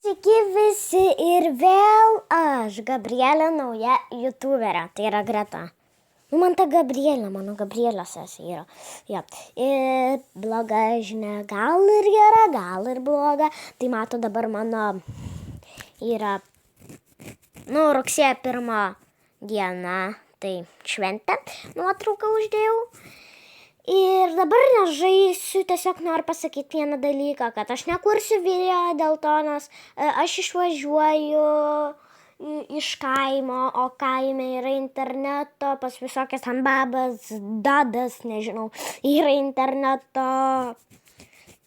Sveiki visi ir vėl aš, Gabrielė, nauja youtuberė, tai yra Greta. Man ta Gabrielė, mano Gabrielės sesė yra. Ja. Ir bloga žinia, gal ir gera, gal ir bloga. Tai mato dabar mano yra, rugsėjo 1 diena, tai šventė, nuotrauką uždėjau. Ir dabar nežaisiu, tiesiog noriu pasakyti vieną dalyką, kad aš nekursiu video dėl to, nes aš išvažiuoju iš kaimo, o kaime yra interneto, pas visokias ten babas, dadas, nežinau, yra interneto.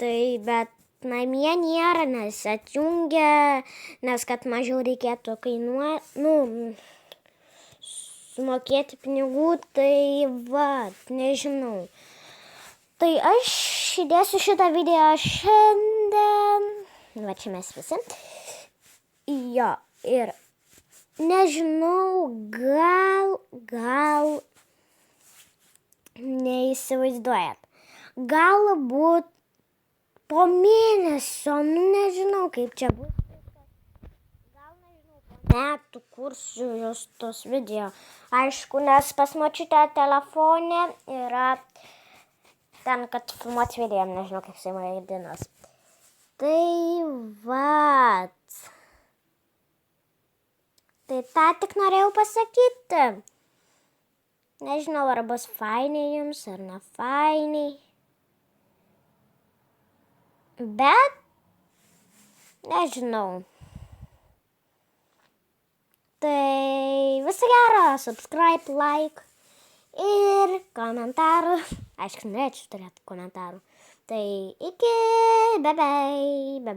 Tai bet namie nėra, nes atjungia, nes kad mažiau reikėtų sumokėti pinigų, tai nežinau. Tai aš įdėsiu šitą video šiandien. Va čia mes visi. Jo, ir nežinau, gal neįsivaizduojat. Galbūt po mėnesio, nežinau kaip čia bus. Metų kursiu jūs tos video. Aišku, nes pas močiutę telefone yra ten, kad filmuoti video, nežinau kaip jisai vadinas. Tai vat. Tai tą tik norėjau pasakyti. Nežinau, ar bus fainiai jums, ar ne fainiai. Bet, nežinau. Tai viso gero, subscribe, like ir komentarų. Aišku, norėčiau turėti komentarų. Tai iki, bye bye.